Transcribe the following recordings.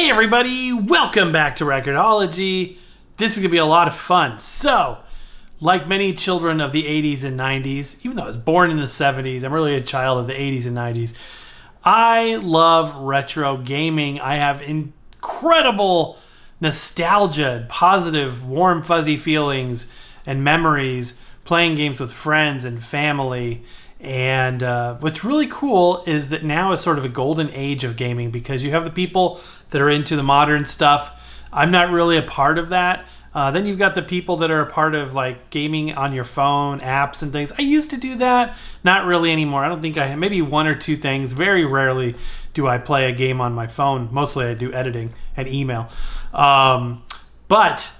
Hey everybody, welcome back to Record-ology. This is going to be a lot of fun. So, like many children of the 80s and 90s, even though I was born in the 70s, I'm really a child of the 80s and 90s. I love retro gaming. I have incredible nostalgia, positive, warm, fuzzy feelings and memories playing games with friends and family. And what's really cool is that now is sort of a golden age of gaming because you have the people that are into the modern stuff. I'm not really a part of that. Then you've got the people that are a part of like gaming on your phone, apps and things. I used to do that. Not really anymore. I don't think I have. Maybe one or two things. Very rarely do I play a game on my phone. Mostly I do editing and email. But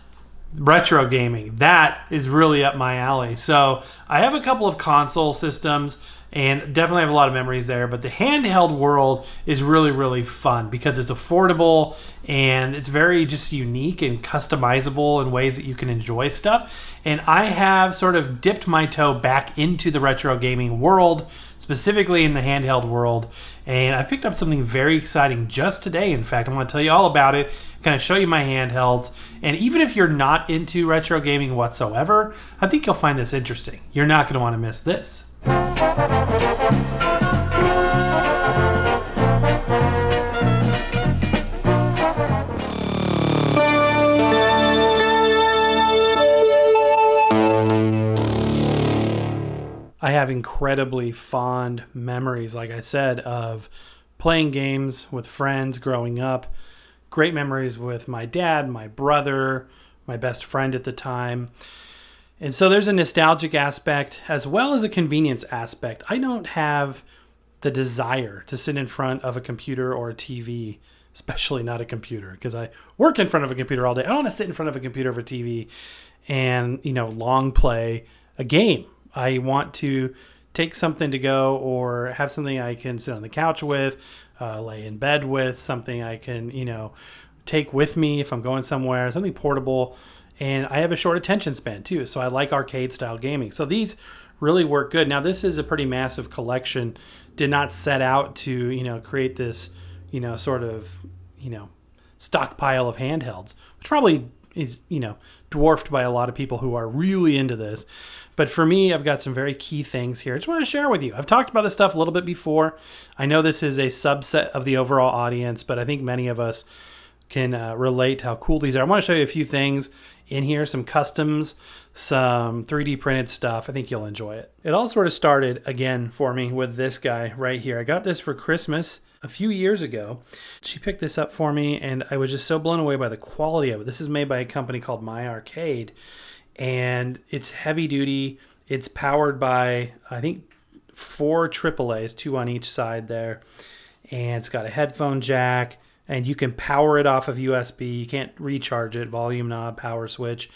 retro gaming, that is really up my alley. So I have a couple of console systems and definitely have a lot of memories there, but the handheld world is really, really fun because it's affordable and it's very just unique and customizable in ways that you can enjoy stuff. And I have sort of dipped my toe back into the retro gaming world, specifically in the handheld world, and I picked up something very exciting just today. In fact, I want to tell you all about it, kind of show you my handhelds. And even if you're not into retro gaming whatsoever, I think you'll find this interesting. You're not going to want to miss this. I have incredibly fond memories, like I said, of playing games with friends growing up. Great memories with my dad, my brother, my best friend at the time. And so there's a nostalgic aspect as well as a convenience aspect. I don't have the desire to sit in front of a computer or a TV, especially not a computer, because I work in front of a computer all day. I don't want to sit in front of a computer or a TV and, long play a game. I want to take something to go or have something I can sit on the couch with, lay in bed with, something I can, take with me if I'm going somewhere, something portable. And I have a short attention span too, so I like arcade style gaming. So these really work good. Now this is a pretty massive collection. Did not set out to, create this, sort of, stockpile of handhelds, which probably is, dwarfed by a lot of people who are really into this. But for me, I've got some very key things here I just want to share with you. I've talked about this stuff a little bit before. I know this is a subset of the overall audience, but I think many of us can relate to how cool these are. I want to show you a few things in here, some customs, some 3D printed stuff. I think you'll enjoy it. It all sort of started again for me with this guy right here. I got this for Christmas a few years ago. She picked this up for me and I was just so blown away by the quality of it. This is made by a company called My Arcade and it's heavy duty. It's powered by, I think, 4 AAAs, 2 on each side there. And it's got a headphone jack. And you can power it off of USB. You can't recharge it. Volume knob, power switch.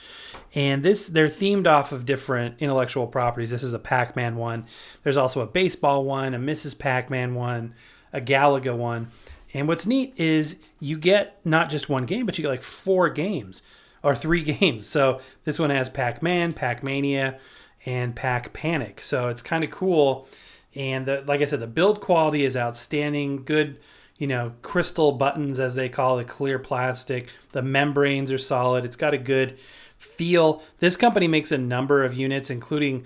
And they're themed off of different intellectual properties. This is a Pac-Man one. There's also a baseball one, a Mrs. Pac-Man one, a Galaga one. And what's neat is you get not just one game, but you get like 4 games or 3 games. So this one has Pac-Man, Pac-Mania, and Pac-Panic. So it's kind of cool. And like I said, the build quality is outstanding. Good, crystal buttons, as they call it, clear plastic. The membranes are solid. It's got a good feel. This company makes a number of units, including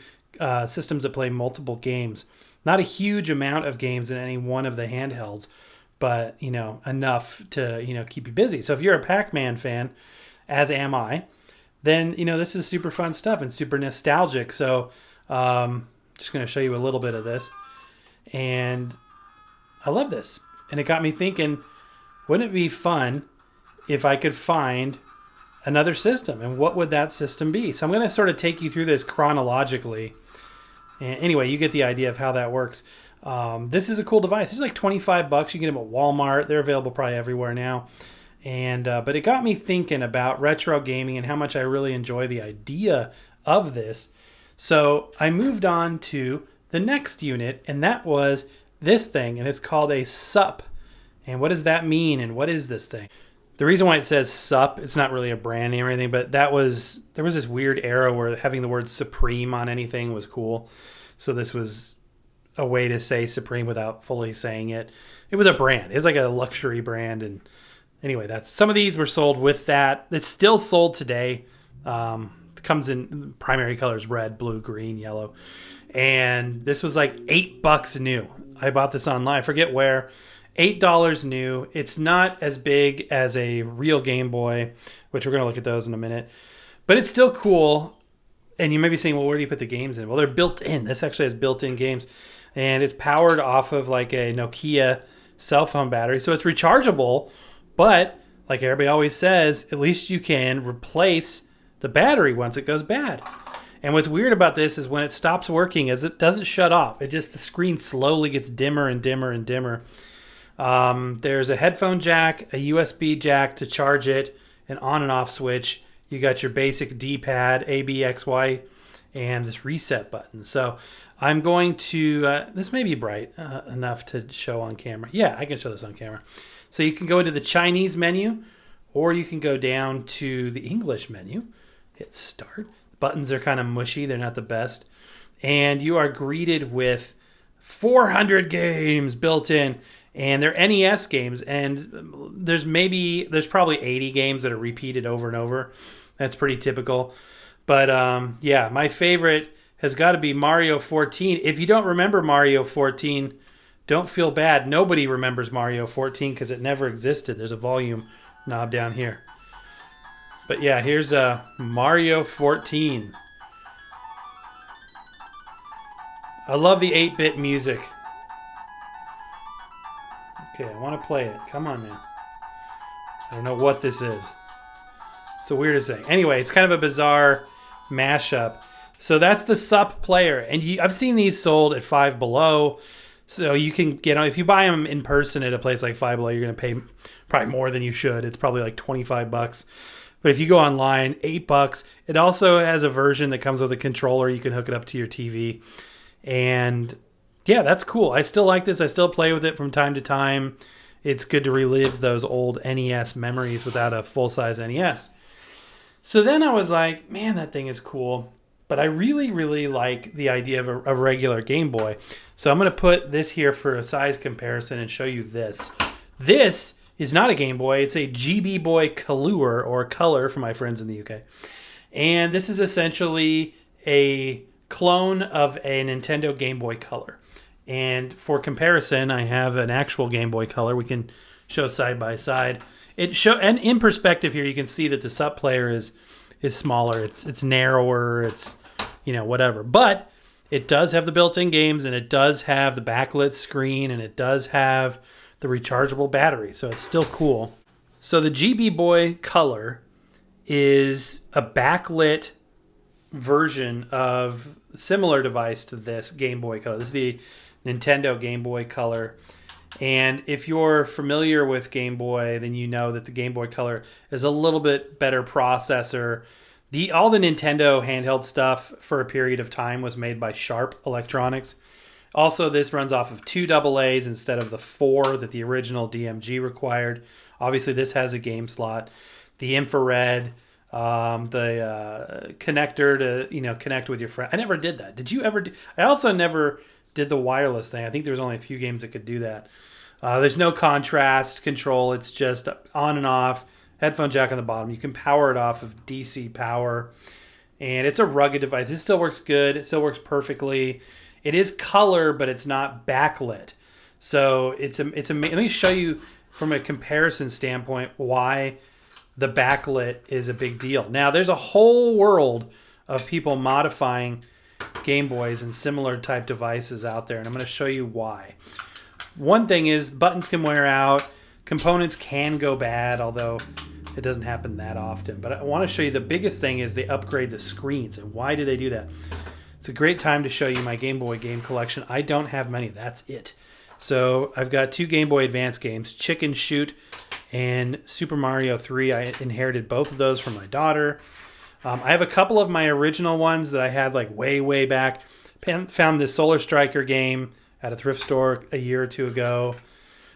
systems that play multiple games. Not a huge amount of games in any one of the handhelds, but, enough to, keep you busy. So if you're a Pac-Man fan, as am I, then, this is super fun stuff and super nostalgic. So just going to show you a little bit of this. And I love this. And it got me thinking, wouldn't it be fun if I could find another system? And what would that system be? So I'm going to sort of take you through this chronologically. And anyway, you get the idea of how that works. This is a cool device. It's like $25. You can get them at Walmart. They're available probably everywhere now. And but it got me thinking about retro gaming and how much I really enjoy the idea of this. So I moved on to the next unit, and that was this thing, and it's called a SUP. And what does that mean, and what is this thing? The reason why it says SUP, it's not really a brand name or anything, but there was this weird era where having the word Supreme on anything was cool. So this was a way to say Supreme without fully saying it. It was a brand. It was like a luxury brand, and Anyway, that's some of these were sold with that. It's still sold today. It comes in primary colors: red, blue, green, yellow. And this was like $8 new. I bought this online. I forget where. $8 new. It's not as big as a real Game Boy, which we're going to look at those in a minute. But it's still cool. And you may be saying, well, where do you put the games in? Well, they're built in. This actually has built-in games. And it's powered off of like a Nokia cell phone battery. So it's rechargeable. But like everybody always says, at least you can replace the battery once it goes bad. And what's weird about this is when it stops working is it doesn't shut off. It just, the screen slowly gets dimmer and dimmer and dimmer. There's a headphone jack, a USB jack to charge it, an on and off switch. You got your basic D-pad, A, B, X, Y, and this reset button. So I'm going to, this may be bright enough to show on camera. Yeah, I can show this on camera. So you can go into the Chinese menu, or you can go down to the English menu, hit start. The buttons are kind of mushy. They're not the best. And you are greeted with 400 games built in. And they're NES games, and there's probably 80 games that are repeated over and over. That's pretty typical. But yeah, my favorite has got to be Mario 14. If you don't remember Mario 14, don't feel bad. Nobody remembers Mario 14 because it never existed. There's a volume knob down here. But yeah, here's Mario 14. I love the 8-bit music. Okay, I want to play it. Come on, man. I don't know what this is. It's the weirdest thing. Anyway, it's kind of a bizarre mashup. So that's the SUP player. And I've seen these sold at Five Below. So you can get them. If you buy them in person at a place like Five Below, you're going to pay probably more than you should. It's probably like $25. But if you go online, $8. It also has a version that comes with a controller. You can hook it up to your TV. And yeah, that's cool. I still like this. I still play with it from time to time. It's good to relive those old NES memories without a full-size NES. So then I was like, man, that thing is cool. But I really, really like the idea of a regular Game Boy. So I'm going to put this here for a size comparison and show you this. This is not a Game Boy. It's a GB Boy Color, or Color for my friends in the UK. And this is essentially a clone of a Nintendo Game Boy Color. And for comparison, I have an actual Game Boy Color. We can show side by side. And in perspective here, you can see that the SUP player is smaller. It's narrower. It's, whatever. But it does have the built-in games, and it does have the backlit screen, and it does have the rechargeable battery. So it's still cool. So the GB Boy Color is a backlit version of a similar device to this Game Boy Color. This is the Nintendo Game Boy Color. And if you're familiar with Game Boy, then you know that the Game Boy Color is a little bit better processor. All the Nintendo handheld stuff for a period of time was made by Sharp Electronics. Also, this runs off of 2 AA's instead of the 4 that the original DMG required. Obviously, this has a game slot. The infrared, the connector to connect with your friend. I never did that. Did you ever? I also never did the wireless thing. I think there's only a few games that could do that. There's no contrast control. It's just on and off. Headphone jack on the bottom. You can power it off of DC power. And it's a rugged device. It still works good. It still works perfectly. It is color, but it's not backlit. So let me show you from a comparison standpoint why the backlit is a big deal. Now, there's a whole world of people modifying Game Boys and similar type devices out there, and I'm going to show you why. One thing is buttons can wear out, components can go bad, although it doesn't happen that often. But I want to show you the biggest thing is they upgrade the screens. And why do they do that? It's a great time to show you my Game Boy game collection. I don't have many. That's it. So I've got 2 Game Boy Advance games, Chicken Shoot and Super Mario 3. I inherited both of those from my daughter. I have a couple of my original ones that I had like way, way back. Found this Solar Striker game at a thrift store a year or two ago.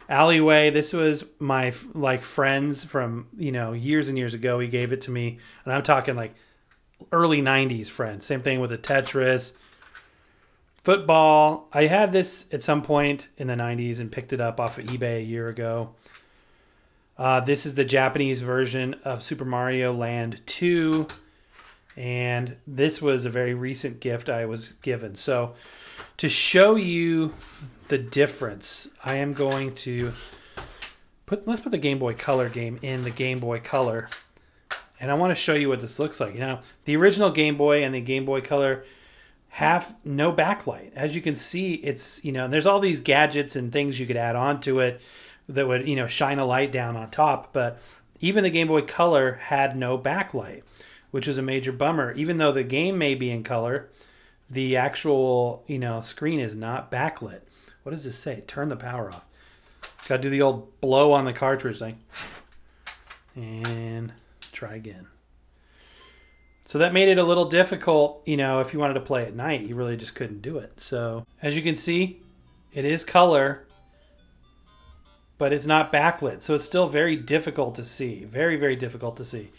Alleyway, this was my friends from years and years ago. He gave it to me, and I'm talking like early 90s friends. Same thing with the Tetris. Football, I had this at some point in the 90s and picked it up off of eBay a year ago. This is the Japanese version of Super Mario Land 2. And this was a very recent gift I was given. So to show you the difference, I am going to let's put the Game Boy Color game in the Game Boy Color. And I want to show you what this looks like. Now, the original Game Boy and the Game Boy Color have no backlight. As you can see, it's, there's all these gadgets and things you could add on to it that would, shine a light down on top. But even the Game Boy Color had no backlight, which was a major bummer. Even though the game may be in color, the actual, screen is not backlit. What does this say? Turn the power off. Got to do the old blow on the cartridge thing. And try again. So that made it a little difficult, if you wanted to play at night, you really just couldn't do it. So as you can see, it is color, but it's not backlit. So it's still very difficult to see. Very, very difficult to see.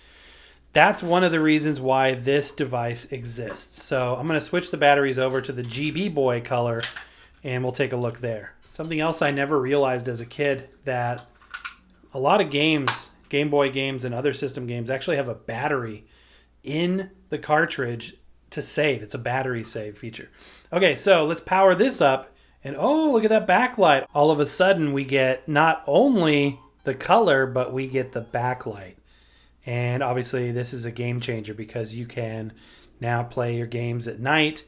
That's one of the reasons why this device exists. So I'm going to switch the batteries over to the GB Boy Color, and we'll take a look there. Something else I never realized as a kid, that a lot of games, Game Boy games and other system games, actually have a battery in the cartridge to save. It's a battery save feature. Okay, so let's power this up, and oh, look at that backlight. All of a sudden we get not only the color, but we get the backlight. And obviously this is a game changer because you can now play your games at night,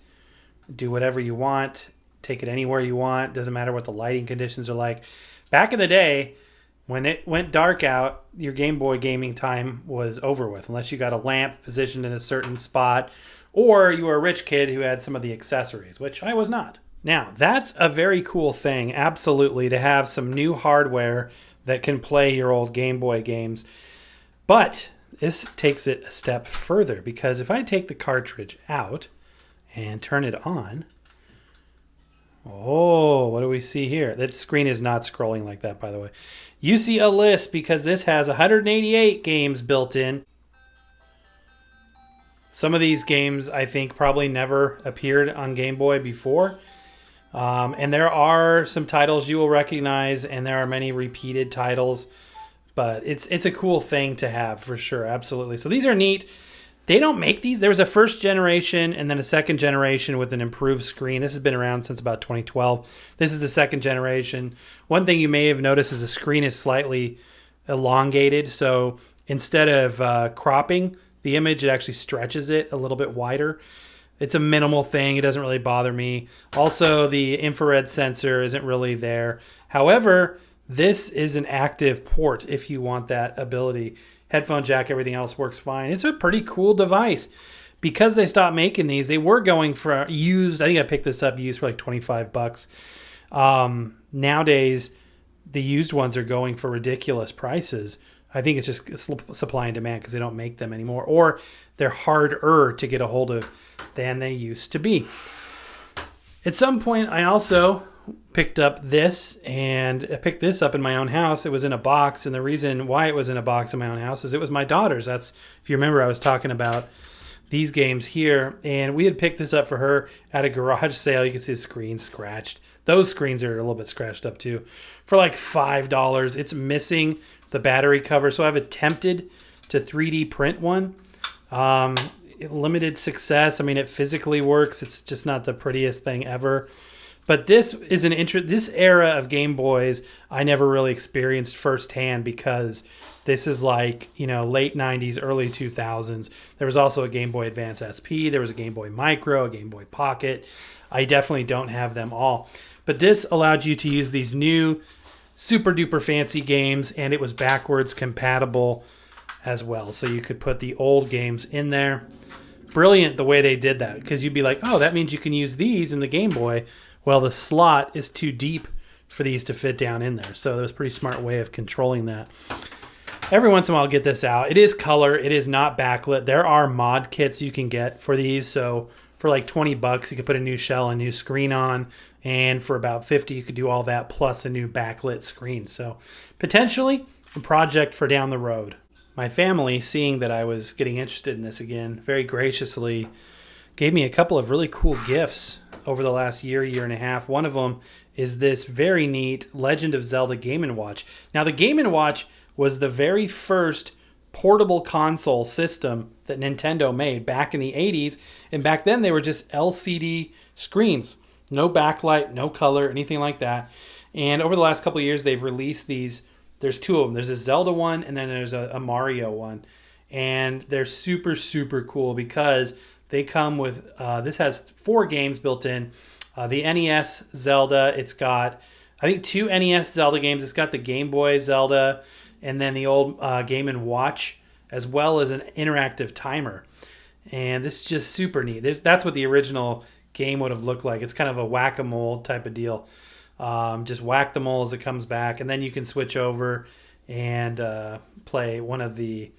do whatever you want, take it anywhere you want. Doesn't matter what the lighting conditions are like. Back in the day, when it went dark out, your Game Boy gaming time was over with, unless you got a lamp positioned in a certain spot, or you were a rich kid who had some of the accessories, which I was not. Now, that's a very cool thing, absolutely, to have some new hardware that can play your old Game Boy games. But this takes it a step further, because if I take the cartridge out and turn it on, oh, what do we see here? That screen is not scrolling like that, by the way. You see a list because this has 188 games built in. Some of these games, I think, probably never appeared on Game Boy before. And there are some titles you will recognize, and there are many repeated titles. But it's a cool thing to have, for sure, absolutely. So these are neat. They don't make these. There was a first generation and then a second generation with an improved screen. This has been around since about 2012. This is the second generation. One thing you may have noticed is the screen is slightly elongated. So instead of cropping the image, it actually stretches it a little bit wider. It's a minimal thing. It doesn't really bother me. Also, the infrared sensor isn't really there. However, this is an active port if you want that ability. Headphone jack, everything else works fine. It's a pretty cool device. Because they stopped making these, they were going for used. I think I picked this up used for like $25. Nowadays, the used ones are going for ridiculous prices. I think it's just supply and demand because they don't make them anymore. Or they're harder to get a hold of than they used to be. At some point, I also picked up this, and I picked this up in my own house. It was in a box, and the reason why it was in a box in my own house is it was my daughter's. That's, if you remember, I was talking about these games here, and we had picked this up for her at a garage sale. You can see the screen scratched. Those screens are a little bit scratched up too. For like $5. It's missing the battery cover, so I've attempted to 3D print one. Limited success. I mean, it physically works. It's just not the prettiest thing ever. But this is this era of Game Boys I never really experienced firsthand, because this is like, late 90s, early 2000s. There was also a Game Boy Advance SP. There was a Game Boy Micro, a Game Boy Pocket. I definitely don't have them all. But this allowed you to use these new super duper fancy games, and it was backwards compatible as well. So you could put the old games in there. Brilliant the way they did that, because you'd be like, oh, that means you can use these in the Game Boy. Well, the slot is too deep for these to fit down in there. So that was a pretty smart way of controlling that. Every once in a while, I'll get this out. It is color. It is not backlit. There are mod kits you can get for these. So for like $20, you could put a new shell, a new screen on. And for about $50, you could do all that plus a new backlit screen. So potentially a project for down the road. My family, seeing that I was getting interested in this again, very graciously gave me a couple of really cool gifts over the last year and a half. One of them is this very neat Legend of Zelda Game & Watch. Now, the Game & Watch was the very first portable console system that Nintendo made back in the 80s. And back then they were just LCD screens. No backlight, no color, anything like that. And over the last couple of years, they've released these. There's two of them. There's a Zelda one, and then there's a Mario one. And they're super, super cool because they come with, this has 4 games built in. The NES Zelda, it's got, I think, 2 NES Zelda games. It's got the Game Boy Zelda, and then the old Game & Watch, as well as an interactive timer. And this is just super neat. That's what the original game would have looked like. It's kind of a whack-a-mole type of deal. Just whack the mole as it comes back, and then you can switch over and play one of the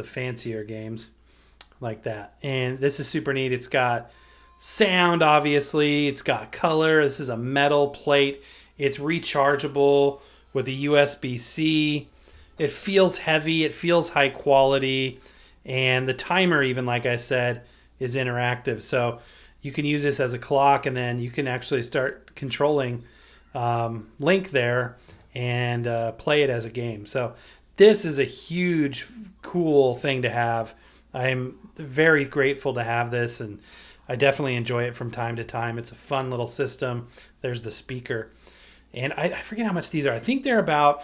fancier games like that. And this is super neat. It's got sound, obviously. It's got color. This is a metal plate. It's rechargeable with a USB-C. It feels heavy. It feels high quality. And the timer, even like I said, is interactive. So you can use this as a clock, and then you can actually start controlling Link there and play it as a game. So this is a huge, cool thing to have. I'm very grateful to have this, and I definitely enjoy it from time to time. It's a fun little system. There's the speaker. And I forget how much these are. I think they're about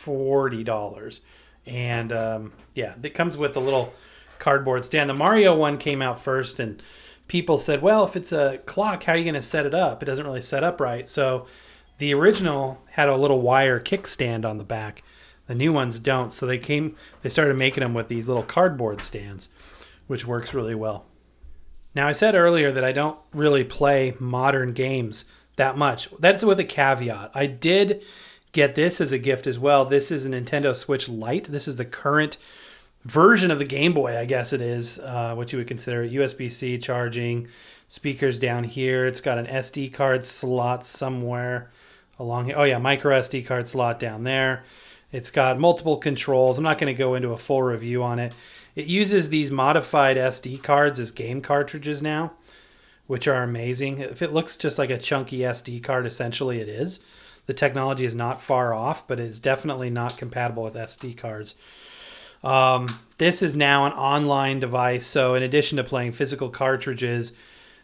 $40. And yeah, it comes with a little cardboard stand. The Mario one came out first, and people said, well, if it's a clock, how are you going to set it up? It doesn't really set up right. So the original had a little wire kickstand on the back. The new ones don't. So they started making them with these little cardboard stands, which works really well. Now, I said earlier that I don't really play modern games that much. That's with a caveat. I did get this as a gift as well. This is a Nintendo Switch Lite. This is the current version of the Game Boy, I guess it is, what you would consider USB-C charging, speakers down here. It's got an SD card slot somewhere along here. Oh yeah, micro SD card slot down there. It's got multiple controls. I'm not going to go into a full review on it. It uses these modified SD cards as game cartridges now, which are amazing. If it looks just like a chunky SD card, essentially it is. The technology is not far off, but it's definitely not compatible with SD cards. This is now an online device, so in addition to playing physical cartridges,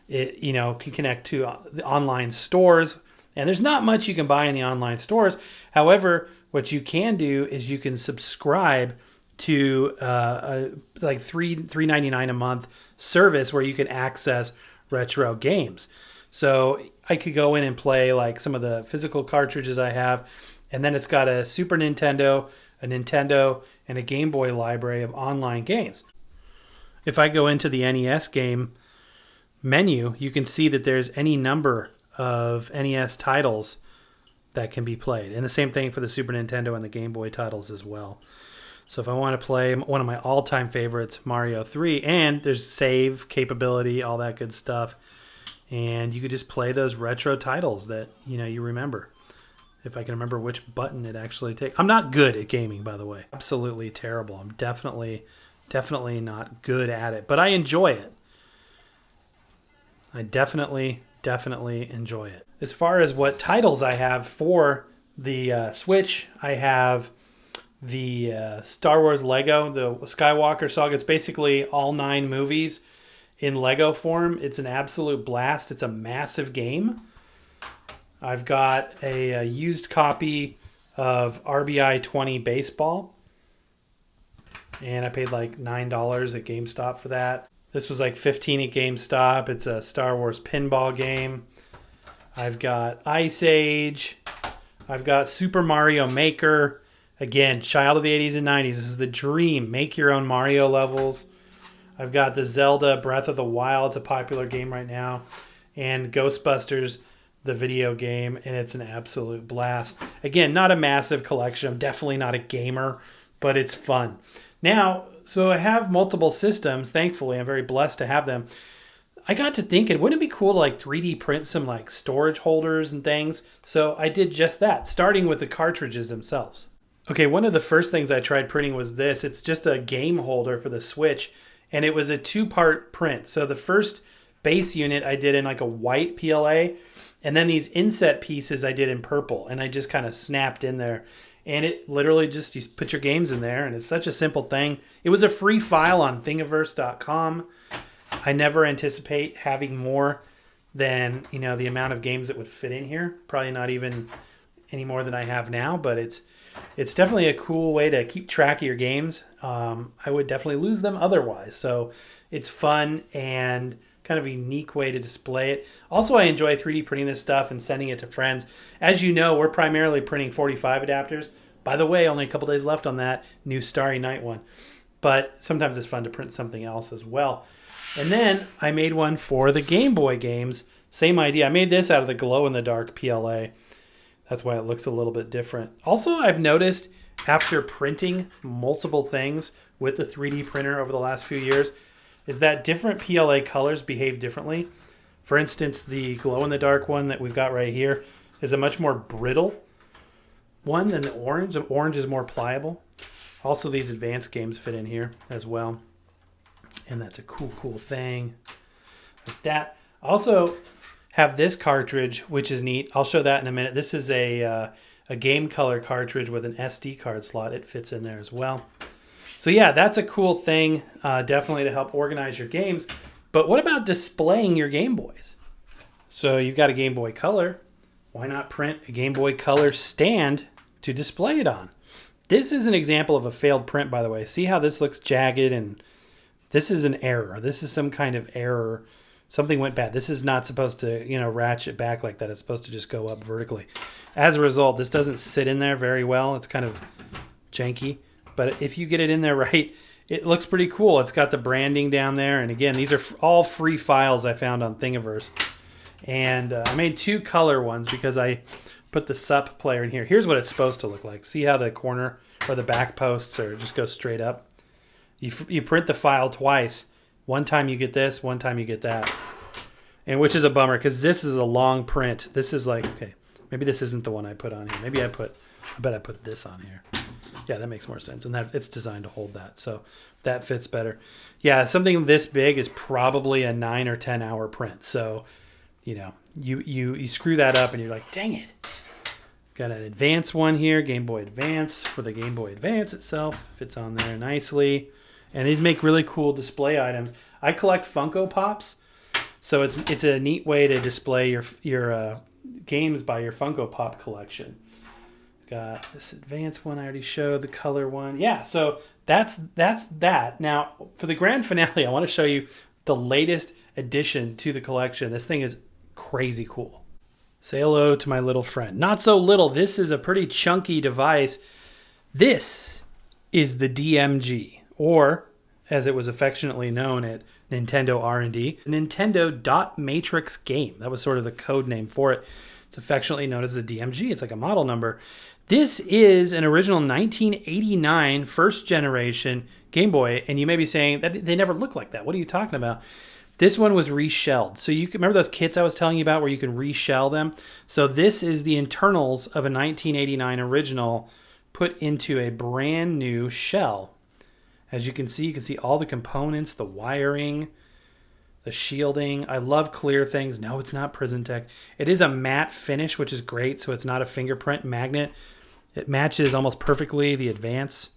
it can connect to the online stores, and there's not much you can buy in the online stores. However, what you can do is you can subscribe to like $3.99 a month service where you can access retro games. So I could go in and play like some of the physical cartridges I have, and then it's got a Super Nintendo, a Nintendo, and a Game Boy library of online games. If I go into the NES game menu, you can see that there's any number of NES titles that can be played. And the same thing for the Super Nintendo and the Game Boy titles as well. So if I want to play one of my all-time favorites, Mario 3, and there's save capability, all that good stuff, and you could just play those retro titles that you remember. If I can remember which button it actually takes. I'm not good at gaming, by the way. Absolutely terrible. I'm definitely not good at it, but I enjoy it. I definitely enjoy it. As far as what titles I have for the Switch, I have the Star Wars Lego, the Skywalker Saga. It's basically all 9 movies in Lego form. It's an absolute blast. It's a massive game. I've got a used copy of RBI 20 Baseball, and I paid like $9 at GameStop for that. This was like $15 at GameStop. It's a Star Wars pinball game. I've got Ice Age. I've got Super Mario Maker. Again, child of the 80s and 90s. This is the dream. Make your own Mario levels. I've got the Zelda Breath of the Wild. It's a popular game right now. And Ghostbusters, the video game, and it's an absolute blast. Again, not a massive collection. I'm definitely not a gamer, but it's fun. Now, so I have multiple systems. Thankfully, I'm very blessed to have them. I got to thinking, wouldn't it be cool to like 3D print some like storage holders and things? So I did just that, starting with the cartridges themselves. Okay, one of the first things I tried printing was this. It's just a game holder for the Switch, and it was a 2-part print. So the first base unit I did in like a white PLA, and then these inset pieces I did in purple, and I just kind of snapped in there. And it literally just, you put your games in there, and it's such a simple thing. It was a free file on thingiverse.com. I never anticipate having more than, the amount of games that would fit in here. Probably not even any more than I have now, but it's definitely a cool way to keep track of your games. I would definitely lose them otherwise. So it's fun and kind of a unique way to display it. Also, I enjoy 3D printing this stuff and sending it to friends. As you know, we're primarily printing 45 adapters. By the way, only a couple days left on that new Starry Night one. But sometimes it's fun to print something else as well. And then I made one for the Game Boy games. Same idea. I made this out of the glow-in-the-dark PLA. That's why it looks a little bit different. Also, I've noticed after printing multiple things with the 3D printer over the last few years is that different PLA colors behave differently. For instance, the glow-in-the-dark one that we've got right here is a much more brittle one than the orange. The orange is more pliable. Also, these advanced games fit in here as well. And that's a cool thing. Like that. Also have this cartridge, which is neat. I'll show that in a minute. This is a game color cartridge with an SD card slot. It fits in there as well. So yeah, that's a cool thing, definitely to help organize your games. But what about displaying your Game Boys? So you've got a Game Boy Color. Why not print a Game Boy Color stand to display it on? This is an example of a failed print, by the way. See how this looks jagged, and this is an error. This is some kind of error. Something went bad. This is not supposed to, ratchet back like that. It's supposed to just go up vertically. As a result, this doesn't sit in there very well. It's kind of janky. But if you get it in there right, it looks pretty cool. It's got the branding down there. And again, these are all free files I found on Thingiverse. And I made 2 color ones because I put the SUP player in here. Here's what it's supposed to look like. See how the corner or the back posts are just go straight up? You print the file twice. One time you get this, one time you get that. And which is a bummer because this is a long print. This is like, okay, maybe this isn't the one I put on here. Maybe I bet I put this on here. Yeah, that makes more sense. And that it's designed to hold that. So that fits better. Yeah, something this big is probably a 9 or 10 hour print. So, you screw that up and you're like, dang it. Got an advanced one here, Game Boy Advance for the Game Boy Advance itself. Fits on there nicely. And these make really cool display items. I collect Funko Pops. So it's a neat way to display your games by your Funko Pop collection. Got this advanced one I already showed, the color one. Yeah, so that's that. Now, for the grand finale, I want to show you the latest addition to the collection. This thing is crazy cool. Say hello to my little friend. Not so little. This is a pretty chunky device. This is the DMG, or as it was affectionately known at Nintendo R&D, Nintendo Dot Matrix Game. That was sort of the code name for it. It's affectionately known as the DMG. It's like a model number. This is an original 1989 first generation Game Boy, and you may be saying that they never look like that. What are you talking about? This one was reshelled. So you can remember those kits I was telling you about where you can reshell them? So this is the internals of a 1989 original put into a brand new shell. As you can see all the components, the wiring, the shielding. I love clear things. No, it's not Prism-Tech. It is a matte finish, which is great. So it's not a fingerprint magnet. It matches almost perfectly the Advance.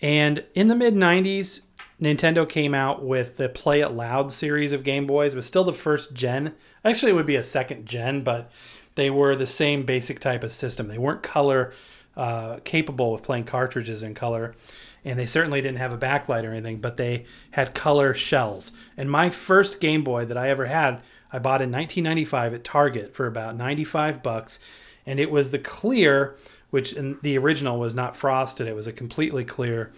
And in the mid-90s, Nintendo came out with the Play It Loud series of Game Boys. It was still the first gen. Actually, it would be a second gen, but they were the same basic type of system. They weren't color capable of playing cartridges in color. And they certainly didn't have a backlight or anything, but they had color shells. And my first Game Boy that I ever had, I bought in 1995 at Target for about $95. And it was the clear, which in the original was not frosted. It was a completely clear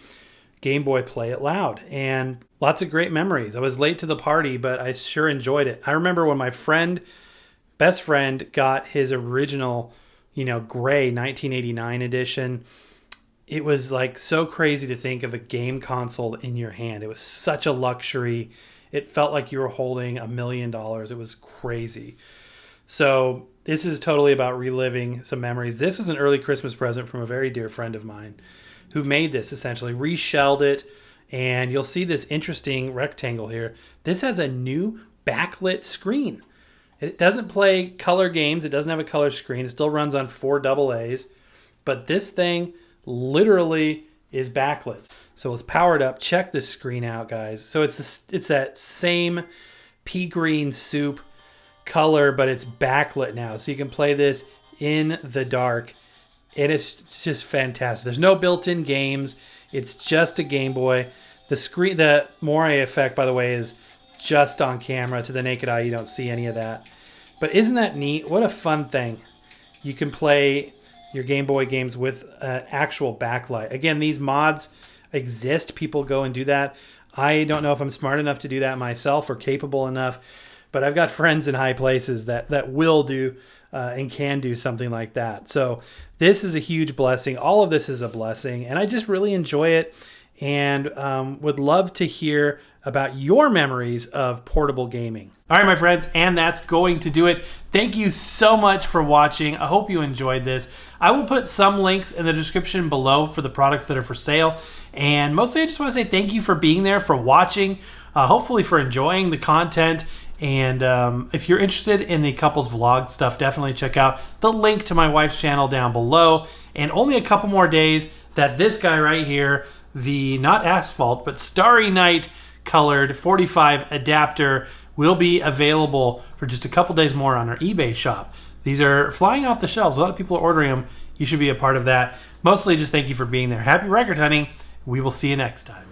Game Boy Play It Loud. And lots of great memories. I was late to the party, but I sure enjoyed it. I remember when my best friend got his original, gray 1989 edition. It was like so crazy to think of a game console in your hand. It was such a luxury. It felt like you were holding $1 million. It was crazy. So this is totally about reliving some memories. This was an early Christmas present from a very dear friend of mine who made this, essentially reshelled it. And you'll see this interesting rectangle here. This has a new backlit screen. It doesn't play color games. It doesn't have a color screen. It still runs on 4 AA's. but this thing literally is backlit. So let's power it up. Check this screen out, guys. So it's that same pea green soup color, but it's backlit now. So you can play this in the dark. It is just fantastic. There's no built-in games. It's just a Game Boy. The moire effect, by the way, is just on camera. To the naked eye, you don't see any of that. But isn't that neat? What a fun thing. You can play your Game Boy games with an actual backlight. Again, these mods exist. People go and do that. I don't know if I'm smart enough to do that myself or capable enough, but I've got friends in high places that will do and can do something like that. So this is a huge blessing. All of this is a blessing, and I just really enjoy it, and would love to hear about your memories of portable gaming. All right, my friends, and that's going to do it. Thank you so much for watching. I hope you enjoyed this. I will put some links in the description below for the products that are for sale. And mostly I just want to say thank you for being there, for watching, hopefully for enjoying the content. And if you're interested in the couples vlog stuff, definitely check out the link to my wife's channel down below. And only a couple more days that this guy right here, the not asphalt, but Starry Night colored 45 adapter will be available for just a couple days more on our eBay shop. These are flying off the shelves. A lot of people are ordering them. You should be a part of that. Mostly just thank you for being there. Happy record hunting. We will see you next time.